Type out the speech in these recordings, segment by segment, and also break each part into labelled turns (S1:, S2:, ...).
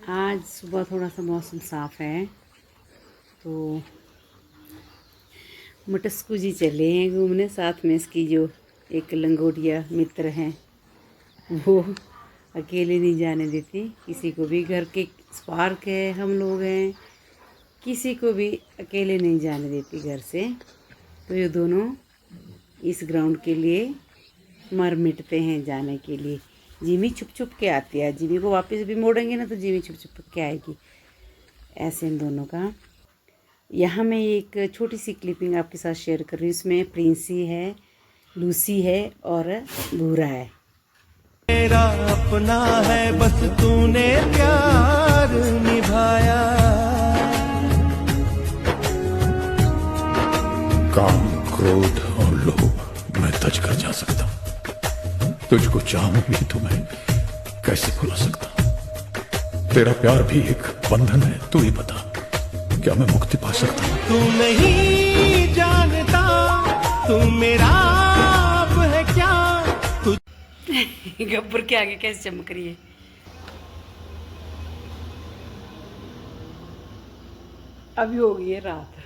S1: आज सुबह थोड़ा सा मौसम साफ़ है तो मटस्कू जी चले हैं घूमने। साथ में इसकी जो एक लंगोटिया मित्र हैं वो अकेले नहीं जाने देती किसी को भी। घर के पार्क है, हम लोग हैं, किसी को भी अकेले नहीं जाने देती घर से। तो ये दोनों इस ग्राउंड के लिए मर मिटते हैं जाने के लिए। जिमी छुप छुप के आती है, जिमी को वापस भी मोड़ेंगे ना तो जिमी छुप छुप के आएगी। ऐसे इन दोनों का। यहाँ मैं एक छोटी सी क्लिपिंग आपके साथ शेयर कर रही हूँ। इसमें प्रिंसी है, लूसी है और भूरा है।
S2: मेरा अपना है बस तूने प्यार निभाया।
S3: काम, क्रोध और लोभ मैं तज कर जा सकता हूँ। तुझको चाहूं भी तो मैं कैसे भुला सकता हूँ। तेरा प्यार भी एक बंधन है, तू ही बता क्या मैं मुक्ति पा सकता हूँ?
S2: तू नहीं जानता तू मेरा अब है क्या। तू
S1: गब्बर के आगे कैसे चमक रही है। अभी हो गई है रात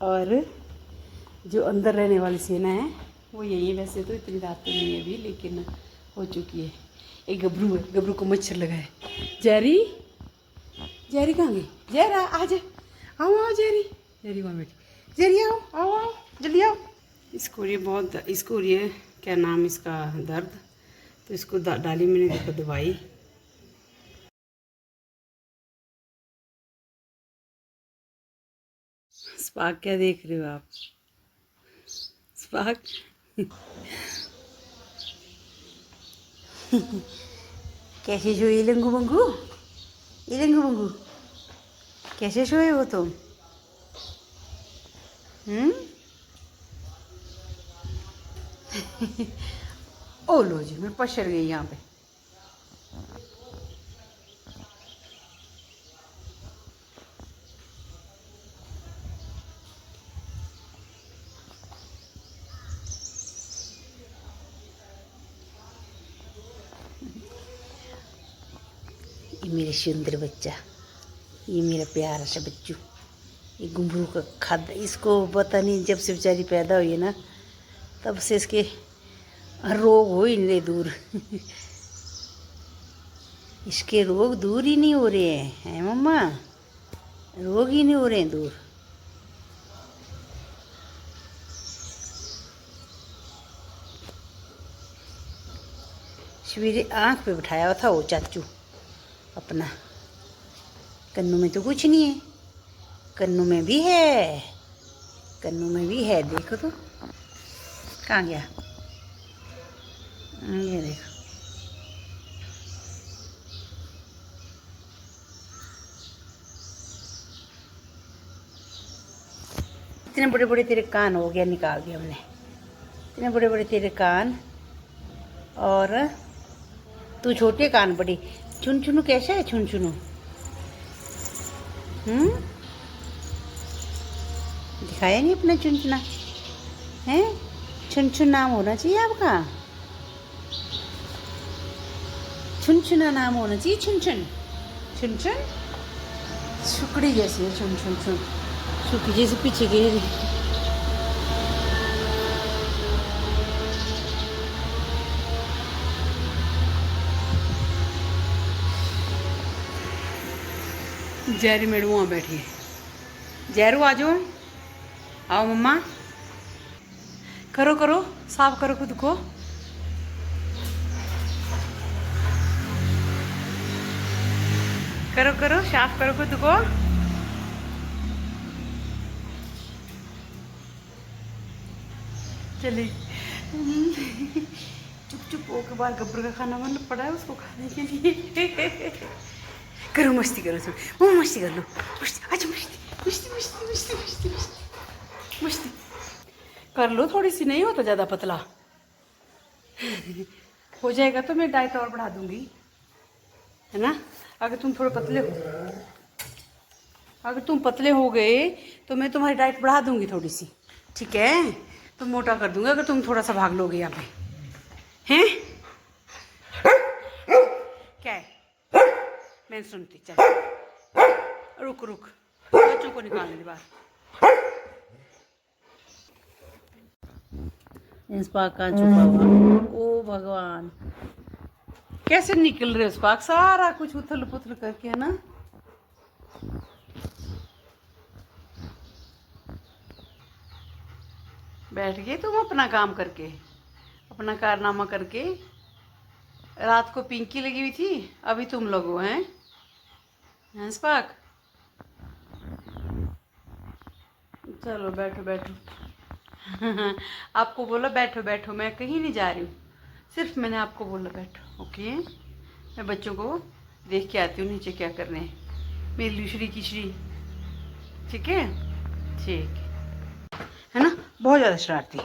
S1: और जो अंदर रहने वाली सेना है वो यही है। वैसे तो इतनी रात तो नहीं है अभी, लेकिन हो चुकी है। एक गबरू है, गबरू को मच्छर लगा है। जेरी, जेरी कहाँ गई? जेरा आ जा, आओ आओ जेरी, जेरी वहाँ बैठी। जेरी आओ आओ आओ जल्दी आओ। इसको ये बहुत, इसको ये क्या नाम इसका, दर्द, तो इसको डाली मैंने देखो दवाई। स्पार्क क्या देख रहे हो आप? स्पार्क कैसे सोए लंगू बंगू? ये लंगू बंगू कैसे सोए हो तुम? ओ लो जी, मैं पछड़ गई यहाँ पे। ये मेरे सुंदर बच्चा, ये मेरा प्यारा सा बच्चू, ये घुंघरू का खाद। इसको पता नहीं, जब से बेचारी पैदा हुई है ना तब से इसके रोग हो ही नहीं दूर। इसके रोग दूर ही नहीं हो रहे हैं मम्मा, रोग ही नहीं हो रहे हैं दूर। सवेरे आँख पे बिठाया हुआ था वो चाचू अपना। कन्नू में तो कुछ नहीं है, कन्नू में भी है, कन्नू में भी है। देखो तो कहाँ गया, ये देखो। इतने बड़े बड़े तेरे कान हो गया, निकाल दिया हमने। इतने बड़े बड़े तेरे कान, और तू छोटे कान बड़ी। चुन चुनू कैसा है चुन चुनू? दिखाया नहीं अपना चुनचुना है? चुनचुन नाम होना चाहिए आपका, चुनचुना नाम होना चाहिए। चुनचुन, चुनचुन सुकड़ी जैसी है, चुन चुन चुन, सुखी जैसे पीछे गई। जैरी मेडू वहाँ बैठी है। जैरू आ जाओ, आओ मम्मा। करो करो, साफ करो खुद को। करो करो, साफ करो खुद को। चले चुप चुप होकर बाहर गब्बर का खाना मन पड़ा है उसको खाने के लिए। करो मस्ती करो तुम, वो मस्ती कर लो, मस्ती, अच्छा मस्ती मस्ती मस्ती मस्ती मस्ती मस्ती मस्ती कर लो थोड़ी सी। नहीं हो तो ज़्यादा पतला हो जाएगा तो मैं डाइट और बढ़ा दूंगी, है ना। अगर तुम थोड़े पतले हो, अगर तुम पतले हो गए तो मैं तुम्हारी डाइट बढ़ा दूंगी थोड़ी सी, ठीक है। तो मोटा कर दूंगा अगर तुम थोड़ा सा भाग लोगे यहाँ पे, हैं? क्या है? मैं सुनती, चल रुक रुक, बच्चों को निकालने दे बाहर। स्पार्क कहाँ छुपा हुआ? ओ भगवान, कैसे निकल रहे स्पार्क? सारा कुछ उथल पुथल करके, है ना। बैठ गए तुम अपना काम करके, अपना कारनामा करके। रात को पिंकी लगी हुई थी, अभी तुम लोगो हैं स्पार्क। चलो बैठो बैठो। आपको बोला बैठो बैठो, मैं कहीं नहीं जा रही हूँ, सिर्फ मैंने आपको बोला बैठो। ओके, मैं बच्चों को देख के आती हूँ नीचे क्या कर रहे हैं, मेरी लुशरी किशरी। ठीक है, ठीक है ना। बहुत ज़्यादा शरारती।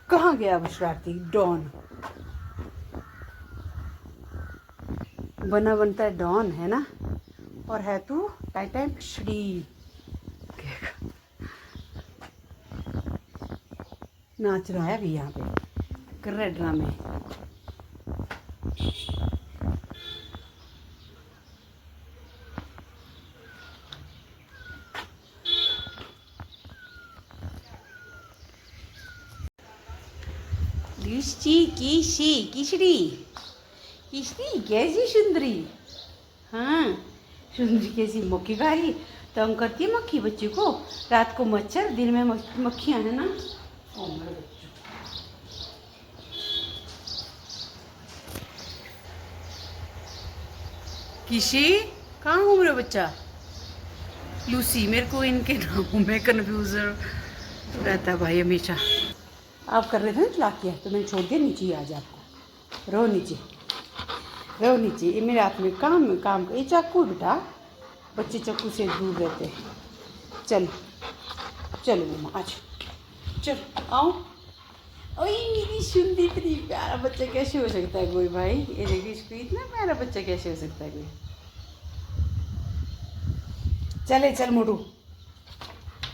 S1: कहाँ गया वो शरारती डॉन? बना बनता है डॉन, है ना, और है तू टाइम टाइम श्री। नाच रहा है अभी यहाँ पे, कर रहा है ड्रामे। लिस्टी किशी किशरी किशरी कैसी सुंदरी। हाँ, सुंदरी कैसी मक्खी खा रही, तंग करती है मक्खी बच्चे को। रात को मच्छर, दिन में मक्खियाँ, है ना। ओ मेरे बच्चों, किशी कहाँ घूम रहे बच्चा? लूसी, मेरे को इनके नामों में कन्फ्यूज रहता है भाई हमेशा। आप कर रहे थे ना चला किया, तो मैंने छोड़ दिया, नीचे ही आ जा। आपको रहो नीचे, रहो नीचे। ये मेरे हाथ में काम ये चाकू बेटा, बच्चे चाकू से दूर रहते हैं। चलो चलो मम्मा, आज चलो आओ। ओए मेरी सुंदरी, इतनी प्यारा बच्चा कैसे हो सकता है कोई भाई? ये देखिए, इसको इतना प्यारा बच्चा कैसे हो सकता है कोई? चले चल मोटू,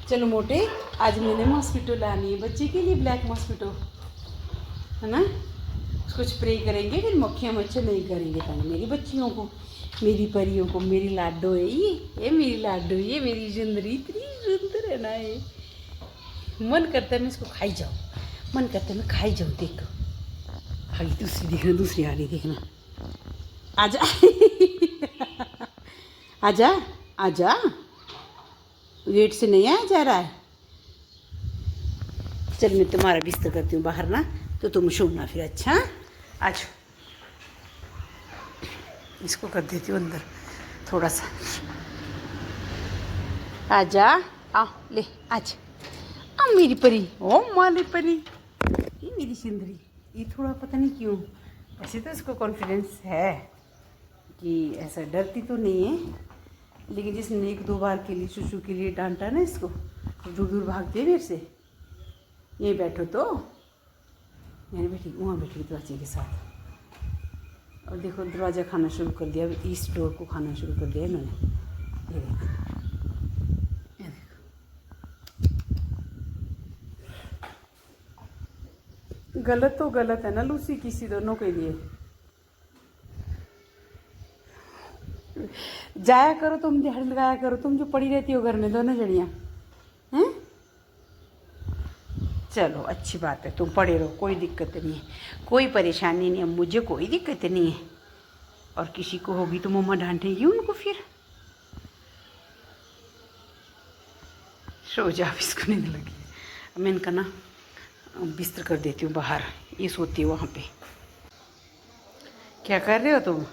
S1: चलो मोटे। आज मैंने मॉस्किटो लानी है बच्चे के लिए, ब्लैक मॉस्किटो, है ना। उसको स्प्रे करेंगे, फिर मक्खियाँ मच्छर नहीं करेंगे तंग मेरी बच्चियों को, मेरी परियों को। मेरी लाडो है ये मेरी लाडो, ये मेरी सुंदरी, इतनी सुंदर है ना ये। मन करता है मैं इसको खाई जाऊँ, मन करता है मैं खाई जाऊँ। देखो आगे दूसरी देखना, दूसरी आ रही देखना। आजा आजा आजा, गेट से नहीं आया जा रहा है। चल मैं तुम्हारा बिस्तर करती हूँ बाहर ना, तो तुम सोना फिर। अच्छा आज इसको कर देती हूँ अंदर थोड़ा सा। आजा, आओ ले आज, आ मेरी परी, ओ माली परी, ये मेरी सुंदरी। ये थोड़ा पता नहीं क्यों, ऐसे तो इसको कॉन्फिडेंस है कि ऐसा डरती तो नहीं है, लेकिन जिसने एक दो बार के लिए चूचू के लिए डांटा ना इसको, तो दूर दूर भागती है मेरे से। यहीं बैठो तो, मैंने बैठी वहाँ बैठी दरवाजे के साथ। और देखो दरवाज़ा खाना शुरू कर दिया, ईस्ट डोर को खाना शुरू कर दिया इन्होंने। ये देखो, ये देखो। गलत तो गलत है ना लूसी, किसी दोनों के लिए। जाया करो तुम, ध्यान लगाया करो तुम, जो पड़ी रहती हो घर में दोनों जड़ियाँ हैं। चलो अच्छी बात है, तुम पड़े रहो, कोई दिक्कत नहीं है, कोई परेशानी नहीं है, मुझे कोई दिक्कत नहीं है। और किसी को होगी तो मम्मा डांटेगी उनको फिर। सो जा, इसको नींद लगी है। मैं इनका ना बिस्तर कर देती हूँ बाहर, ये सोती है वहाँ पे। क्या कर रहे हो तुम?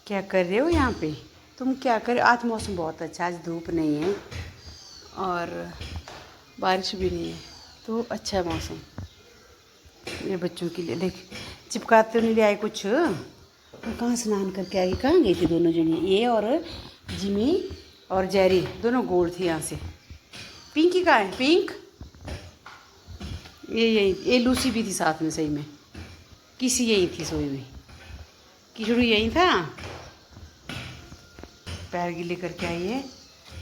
S1: क्या कर रहे हो यहाँ पे? तुम क्या कर? आज मौसम बहुत अच्छा, आज धूप नहीं है और बारिश भी नहीं है, तो अच्छा है मौसम ये बच्चों के लिए। देख चिपकाते नहीं ले आए कुछ, कहाँ स्नान करके आई, कहाँ गई थी दोनों जने? ये और जिमी और जेरी दोनों गोल थी यहाँ से। पिंकी कहाँ है? पिंक ये लूसी भी थी साथ में, सही में किसी यही थी सोई हुई, किशोर यही था। पैर गीले करके आई है,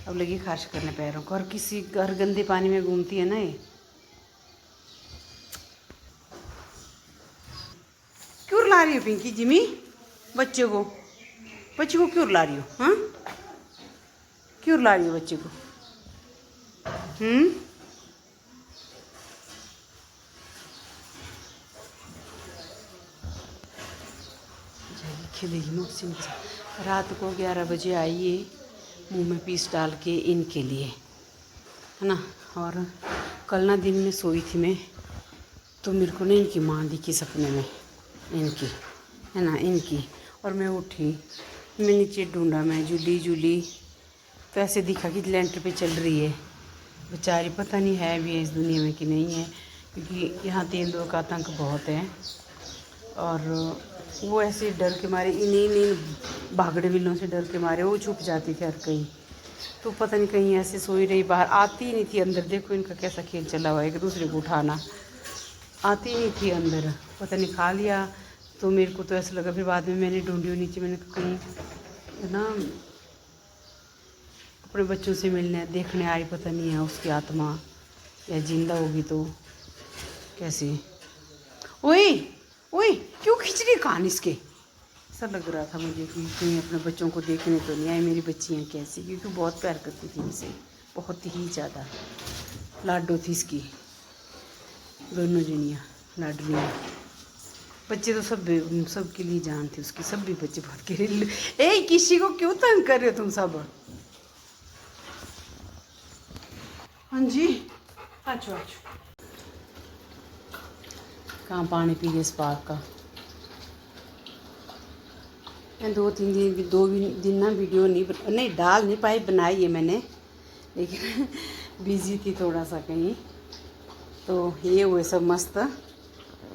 S1: अब लगी खारिश करने पैरों को, और किसी घर गंदे पानी में घूमती है ना ये। क्यों रुला रही हो पिंकी जिमी? बच्चे को क्यों रुला रही हो? हाँ, क्यों रुला रही हो बच्चे को? खिलेगी मौसी मुझसे। रात को 11 बजे आई ये मुँह में पीस डाल के इनके लिए, है ना। और कल ना दिन में सोई थी मैं, तो मेरे को ना इनकी माँ दिखी सपने में, इनकी, है ना, इनकी। और मैं उठी, मैं नीचे ढूंढा, मैं जूली तो ऐसे दिखा कि लेंटर पे चल रही है बेचारी। पता नहीं है भी है इस दुनिया में कि नहीं है, क्योंकि यहाँ तेंदुओं का आतंक बहुत है। और वो ऐसे डर के मारे, इन्हीं भागड़े बिल्लों से डर के मारे वो छुप जाती थी हर कहीं। तो पता नहीं कहीं ऐसे सोई रही, बाहर आती ही नहीं थी अंदर। देखो इनका कैसा खेल चला हुआ है, एक दूसरे को उठाना। आती ही नहीं थी अंदर, पता नहीं खा लिया। तो मेरे को तो ऐसा लगा, फिर बाद में मैंने ढूंढी नीचे, मैंने कहीं ना अपने बच्चों से मिलने देखने आई, पता नहीं है उसकी आत्मा या जिंदा होगी तो कैसे। ओए ओए, क्यों खींच रही कान इसके? ऐसा लग रहा था मुझे कि कहीं अपने बच्चों को देखने तो नहीं आई मेरी बच्चियाँ कैसी, क्योंकि बहुत प्यार करती थी इनसे, बहुत ही ज़्यादा लाडो थी इसकी। दोनों जनियाँ लाडलियाँ। बच्चे तो सब के लिए जान थी उसकी, सब भी बच्चे बहुत के। ए, किसी को क्यों तंग कर रहे हो तुम सब? हाँ जी, अच्छा। कहाँ पानी पी गए स्पार्क का। मैं 2 दिन ना वीडियो नहीं डाल नहीं पाई, बनाई है मैंने, लेकिन बिजी थी थोड़ा सा कहीं। तो ये हुए सब मस्त।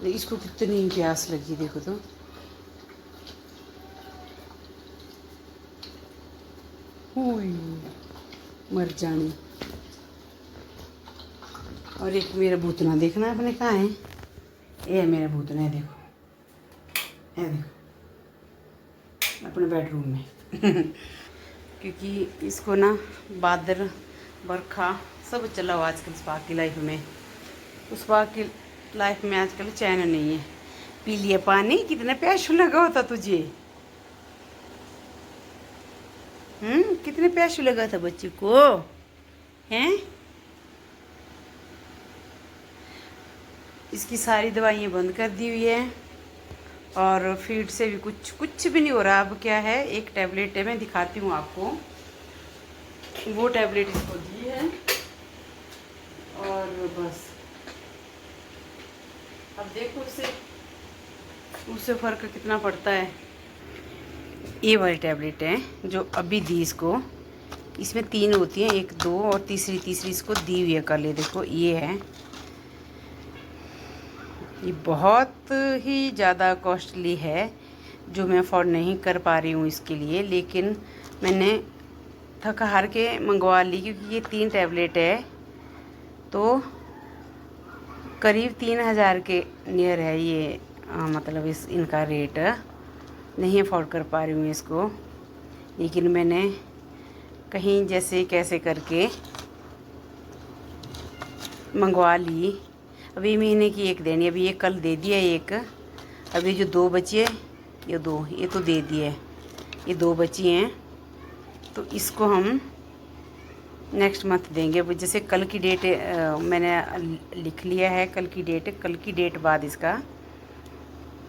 S1: इसको कितनी प्यास लगी देखो तो। मर जानी। और एक मेरा भूतना देखना अपने कहाँ है। ये मेरा भूतना है, देखो, ये देखो अपने बेडरूम में। क्योंकि इसको ना बादल बरखा सब चला हुआ आजकल स्पार्क की लाइफ में। उस स्पार्क की लाइफ में आजकल चैन नहीं है। पी लिया पानी, कितना प्यास लगा होता तुझे? कितने प्यास लगा था बच्चे को, हैं? इसकी सारी दवाइयाँ बंद कर दी हुई है, और फीड से भी कुछ भी नहीं हो रहा। अब क्या है, एक टैबलेट है, मैं दिखाती हूँ आपको। वो टैबलेट इसको दी है, और बस अब देखो उससे फ़र्क कितना पड़ता है। ये वाली टैबलेट है जो अभी दी इसको। इसमें 3 होती हैं, 1, 2 और तीसरी इसको दी हुई है कल। ये देखो, ये है। ये बहुत ही ज़्यादा कॉस्टली है, जो मैं अफोर्ड नहीं कर पा रही हूँ इसके लिए, लेकिन मैंने थक हार के मंगवा ली, क्योंकि ये 3 टैबलेट है तो करीब 3000 के नियर है ये। मतलब इनका रेट नहीं अफोर्ड कर पा रही हूँ इसको, लेकिन मैंने कहीं जैसे कैसे करके मंगवा ली। अभी महीने की 1 देनी, अभी ये कल दे दिया 1। अभी जो 2 बची है, ये 2 ये तो दे दिए, ये 2 बची हैं, तो इसको हम नेक्स्ट मंथ देंगे। जैसे कल की डेट मैंने लिख लिया है, कल की डेट बाद इसका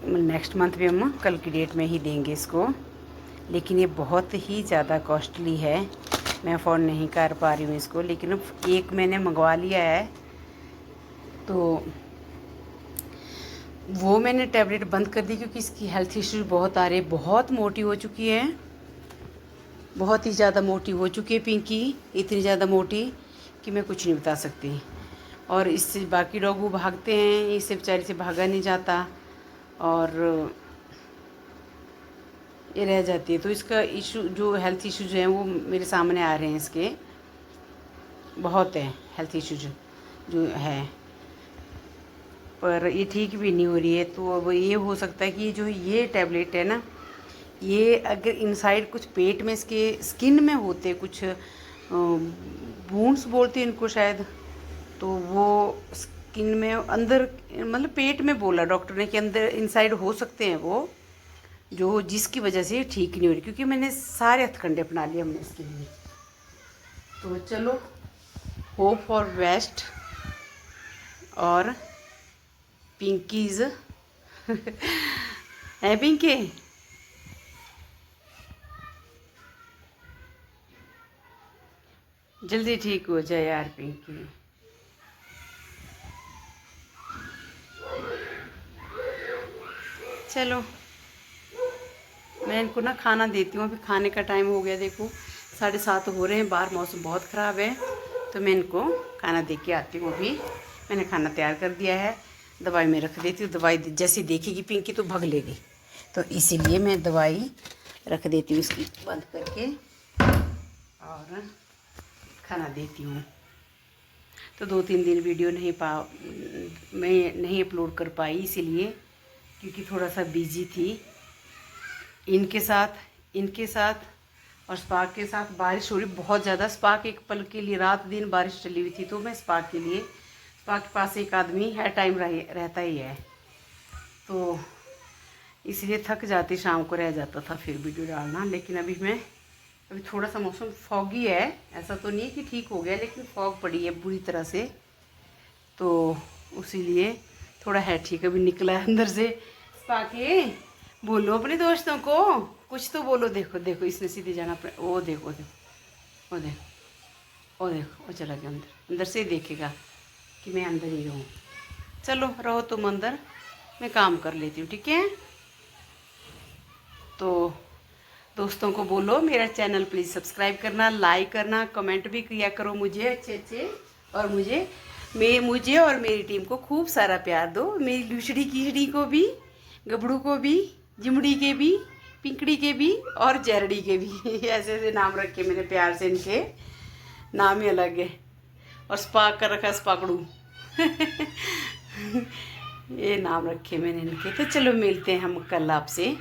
S1: नेक्स्ट मंथ भी हम कल की डेट में ही देंगे इसको। लेकिन ये बहुत ही ज़्यादा कॉस्टली है, मैं अफोर्ड नहीं कर पा रही हूँ इसको। लेकिन अब 1 मैंने मंगवा लिया है, तो वो मैंने टैबलेट बंद कर दी, क्योंकि इसकी हेल्थ इश्यूज बहुत आ रहे हैं। बहुत मोटी हो चुकी है, बहुत ही ज़्यादा मोटी हो चुकी है पिंकी, इतनी ज़्यादा मोटी कि मैं कुछ नहीं बता सकती। और इससे बाकी लोग वो भागते हैं, इससे बेचारी से भागा नहीं जाता और ये रह जाती है। तो इसका इशू, जो हेल्थ इश्यूज हैं वो मेरे सामने आ रहे हैं। इसके बहुत हैं हेल्थ इश्यूज जो है, पर ये ठीक भी नहीं हो रही है। तो अब ये हो सकता है कि जो ये टैबलेट है ना, ये अगर इनसाइड कुछ पेट में इसके स्किन में होते कुछ वुंड्स बोलते हैं इनको शायद, तो वो स्किन में अंदर, मतलब पेट में बोला डॉक्टर ने कि अंदर इनसाइड हो सकते हैं वो, जो जिसकी वजह से ठीक नहीं हो रही, क्योंकि मैंने सारे हथकंडे अपना लिए हमने इसके लिए। तो चलो, होप फॉर बेस्ट। और पिंकीज है पिंकी, जल्दी ठीक हो जाए यार पिंकी। चलो मैं इनको ना खाना देती हूँ, अभी खाने का टाइम हो गया, देखो 7:30 हो रहे हैं, बाहर मौसम बहुत ख़राब है। तो मैं इनको खाना दे के आती हूँ। अभी मैंने खाना तैयार कर दिया है, दवाई में रख देती हूँ। दवाई जैसे देखेगी पिंकी तो भाग लेगी, तो इसीलिए मैं दवाई रख देती हूँ इसकी बंद करके और खाना देती हूँ। तो 2-3 दिन वीडियो मैं नहीं अपलोड कर पाई, इसीलिए, क्योंकि थोड़ा सा बिजी थी इनके साथ और स्पार्क के साथ। बारिश हो रही बहुत ज़्यादा, स्पार्क एक पल के लिए, रात दिन बारिश चली हुई थी, तो मैं स्पार्क के पास एक आदमी हर टाइम रहता ही है, तो इसलिए थक जाती, शाम को रह जाता था फिर वीडियो डालना। लेकिन अभी थोड़ा सा मौसम फॉगी है, ऐसा तो नहीं है कि ठीक हो गया, लेकिन फॉग पड़ी है बुरी तरह से, तो उसीलिए थोड़ा है ठीक। अभी निकला है अंदर से। स्पार्की, बोलो अपने दोस्तों को, कुछ तो बोलो। देखो देखो, इसने सीधे जाना पड़ा। वो देखो देखो, वो देखो, वो देखो, वो चला गया अंदर से ही देखेगा कि मैं अंदर ही रहूँ। चलो रहो तुम अंदर, मैं काम कर लेती हूँ, ठीक है। तो दोस्तों को बोलो मेरा चैनल प्लीज़ सब्सक्राइब करना, लाइक करना, कमेंट भी किया करो मुझे अच्छे, और मुझे और मेरी टीम को खूब सारा प्यार दो। मेरी लुचड़ी कीचड़ी को भी, गबड़ू को भी, जिमड़ी के भी, पिंकड़ी के भी और जैरड़ी के भी ऐसे ऐसे नाम रखे मैंने प्यार से, इनके नाम ही अलग है। और स्पार्क का रखा स्पाकड़ू ये नाम रखे मैंने इनके। तो चलो मिलते हैं हम कल आपसे,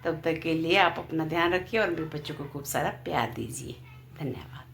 S1: तब तक के लिए आप अपना ध्यान रखिए और मेरे बच्चों को खूब सारा प्यार दीजिए। धन्यवाद।